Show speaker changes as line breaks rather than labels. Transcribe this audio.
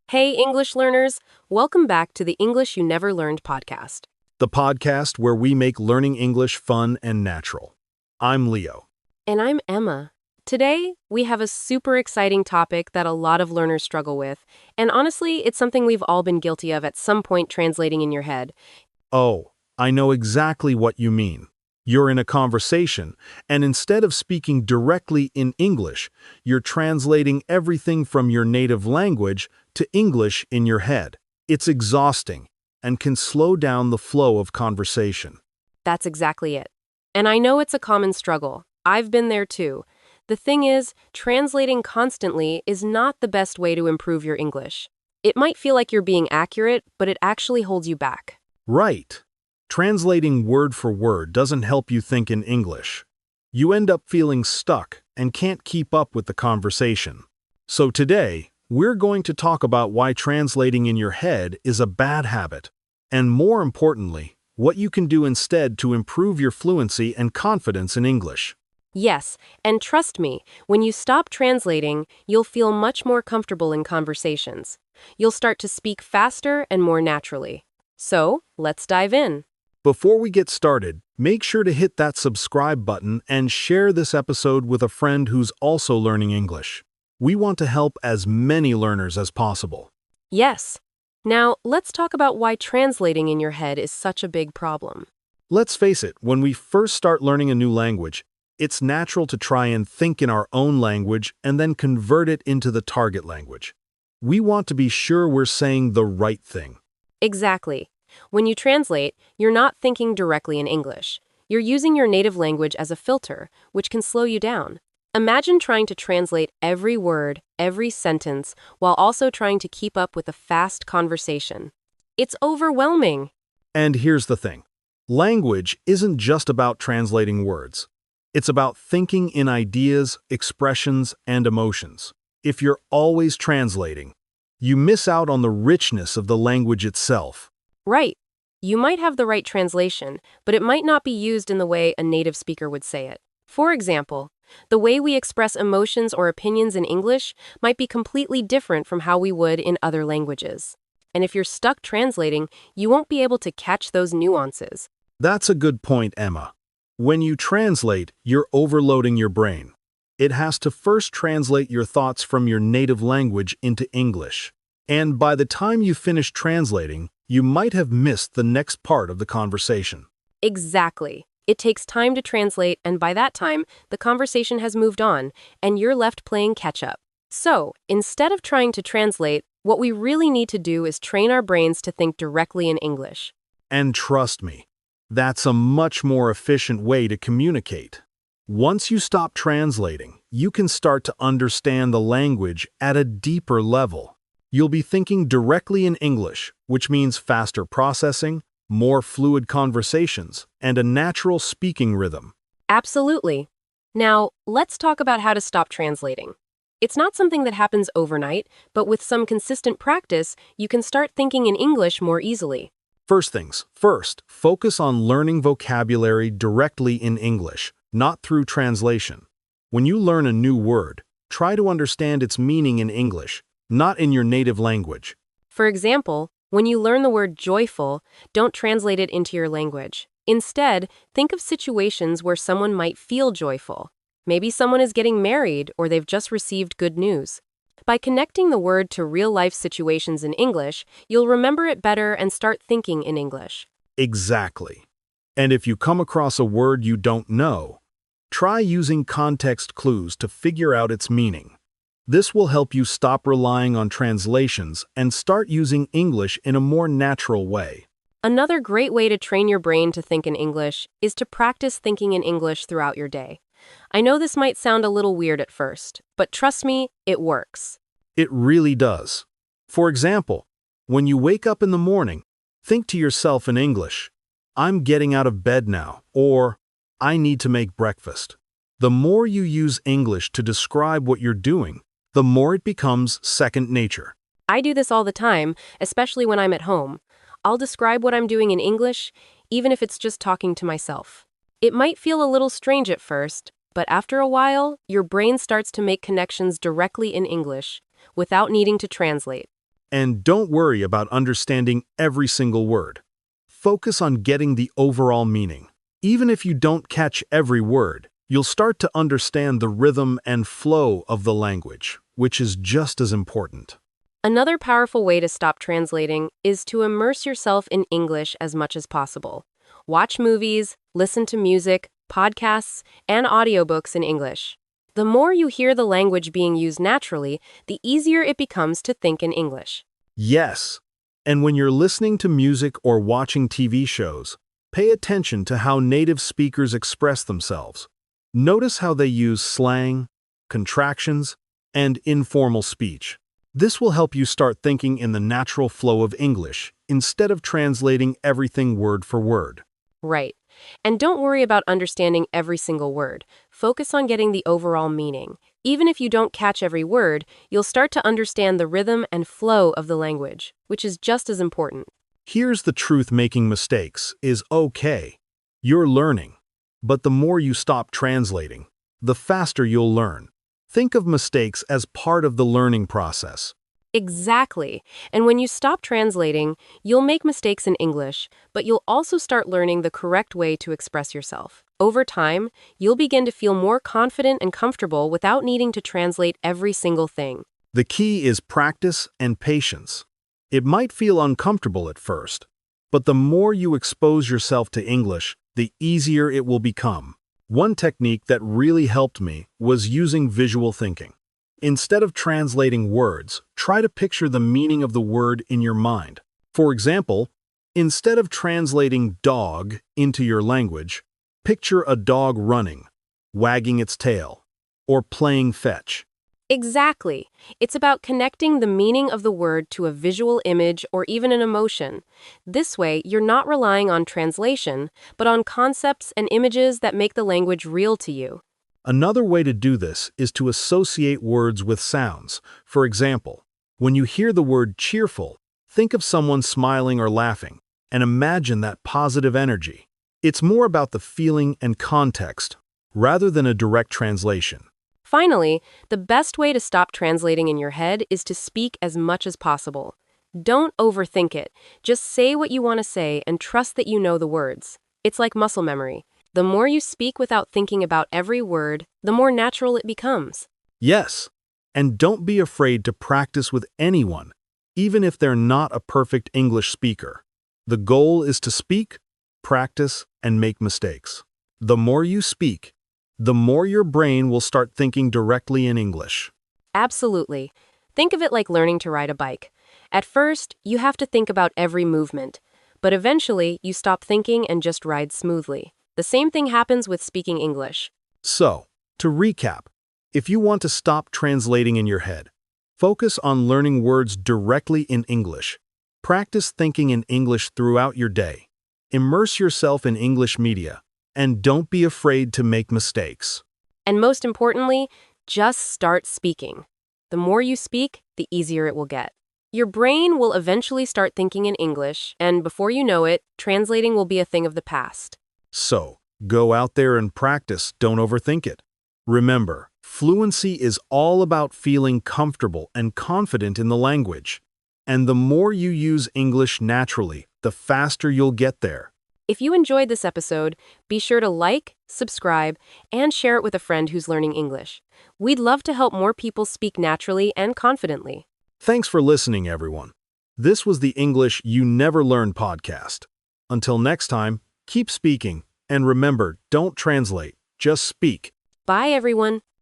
Hey, English learners! Welcome back to the English You Never Learned podcast.
The podcast where we make learning English fun and natural. I'm Leo.
And I'm Emma. Today, we have a super exciting topic that a lot of learners struggle with, and honestly, it's something we've all been guilty of at some point translating in your head.
Oh, I know exactly what you mean. You're in a conversation, and instead of speaking directly in English, you're translating everything from your native language to English in your head. It's exhausting and can slow down the flow of conversation.
That's exactly it. And I know it's a common struggle. I've been there too. The thing is, translating constantly is not the best way to improve your English. It might feel like you're being accurate, but it actually holds you back.
Right. Translating word for word doesn't help you think in English. You end up feeling stuck and can't keep up with the conversation. So today, we're going to talk about why translating in your head is a bad habit, and more importantly, what you can do instead to improve your fluency and confidence in English.
Yes, and trust me, when you stop translating, you'll feel much more comfortable in conversations. You'll start to speak faster and more naturally. So, let's dive in.
Before we get started, make sure to hit that subscribe button and share this episode with a friend who's also learning English. We want to help as many learners as possible.
Yes. Now, let's talk about why translating in your head is such a big problem.
Let's face it, when we first start learning a new language, it's natural to try and think in our own language and then convert it into the target language. We want to be sure we're saying the right thing.
Exactly. When you translate, you're not thinking directly in English. You're using your native language as a filter, which can slow you down. Imagine trying to translate every word, every sentence, while also trying to keep up with a fast conversation. It's overwhelming.
And here's the thing. Language isn't just about translating words. It's about thinking in ideas, expressions, and emotions. If you're always translating, you miss out on the richness of the language itself.
Right. You might have the right translation, but it might not be used in the way a native speaker would say it. For example, the way we express emotions or opinions in English might be completely different from how we would in other languages. And if you're stuck translating, you won't be able to catch those nuances.
That's a good point, Emma. When you translate, you're overloading your brain. It has to first translate your thoughts from your native language into English. And by the time you finish translating, you might have missed the next part of the conversation.
Exactly. It takes time to translate, and by that time, the conversation has moved on, and you're left playing catch-up. So, instead of trying to translate, what we really need to do is train our brains to think directly in English.
And trust me, that's a much more efficient way to communicate. Once you stop translating, you can start to understand the language at a deeper level. You'll be thinking directly in English, which means faster processing, more fluid conversations, and a natural speaking rhythm.
Absolutely. Now, let's talk about how to stop translating. It's not something that happens overnight, but with some consistent practice, you can start thinking in English more easily.
First things first, focus on learning vocabulary directly in English, not through translation. When you learn a new word, try to understand its meaning in English, not in your native language.
For example, when you learn the word joyful, don't translate it into your language. Instead, think of situations where someone might feel joyful. Maybe someone is getting married or they've just received good news. By connecting the word to real-life situations in English, you'll remember it better and start thinking in English.
Exactly. And if you come across a word you don't know, try using context clues to figure out its meaning. This will help you stop relying on translations and start using English in a more natural way.
Another great way to train your brain to think in English is to practice thinking in English throughout your day. I know this might sound a little weird at first, but trust me, it works.
It really does. For example, when you wake up in the morning, think to yourself in English, "I'm getting out of bed now," or "I need to make breakfast." The more you use English to describe what you're doing, the more it becomes second nature.
I do this all the time, especially when I'm at home. I'll describe what I'm doing in English, even if it's just talking to myself. It might feel a little strange at first, but after a while, your brain starts to make connections directly in English, without needing to translate.
And don't worry about understanding every single word. Focus on getting the overall meaning. Even if you don't catch every word, you'll start to understand the rhythm and flow of the language, which is just as important.
Another powerful way to stop translating is to immerse yourself in English as much as possible. Watch movies, listen to music, podcasts, and audiobooks in English. The more you hear the language being used naturally, the easier it becomes to think in English.
Yes, and when you're listening to music or watching TV shows, pay attention to how native speakers express themselves. Notice how they use slang, contractions, and informal speech. This will help you start thinking in the natural flow of English instead of translating everything word for word.
Right. And don't worry about understanding every single word. Focus on getting the overall meaning. Even if you don't catch every word, you'll start to understand the rhythm and flow of the language, which is just as important.
Here's the truth: making mistakes is okay. You're learning. But the more you stop translating, the faster you'll learn. Think of mistakes as part of the learning process.
Exactly. And when you stop translating, you'll make mistakes in English, but you'll also start learning the correct way to express yourself. Over time, you'll begin to feel more confident and comfortable without needing to translate every single thing.
The key is practice and patience. It might feel uncomfortable at first, but the more you expose yourself to English, the easier it will become. One technique that really helped me was using visual thinking. Instead of translating words, try to picture the meaning of the word in your mind. For example, instead of translating dog into your language, picture a dog running, wagging its tail, or playing fetch.
Exactly. It's about connecting the meaning of the word to a visual image or even an emotion. This way, you're not relying on translation, but on concepts and images that make the language real to you.
Another way to do this is to associate words with sounds. For example, when you hear the word cheerful, think of someone smiling or laughing, and imagine that positive energy. It's more about the feeling and context, rather than a direct translation.
Finally, the best way to stop translating in your head is to speak as much as possible. Don't overthink it. Just say what you want to say and trust that you know the words. It's like muscle memory. The more you speak without thinking about every word, the more natural it becomes.
Yes, and don't be afraid to practice with anyone, even if they're not a perfect English speaker. The goal is to speak, practice, and make mistakes. The more you speak, the more your brain will start thinking directly in English.
Absolutely. Think of it like learning to ride a bike. At first, you have to think about every movement, but eventually you stop thinking and just ride smoothly. The same thing happens with speaking English.
So, to recap, if you want to stop translating in your head, focus on learning words directly in English. Practice thinking in English throughout your day. Immerse yourself in English media, and don't be afraid to make mistakes.
And most importantly, just start speaking. The more you speak, the easier it will get. Your brain will eventually start thinking in English, and before you know it, translating will be a thing of the past.
So, go out there and practice, don't overthink it. Remember, fluency is all about feeling comfortable and confident in the language. And the more you use English naturally, the faster you'll get there.
If you enjoyed this episode, be sure to like, subscribe, and share it with a friend who's learning English. We'd love to help more people speak naturally and confidently.
Thanks for listening, everyone. This was the English You Never Learn podcast. Until next time, keep speaking, and remember, don't translate, just speak.
Bye, everyone.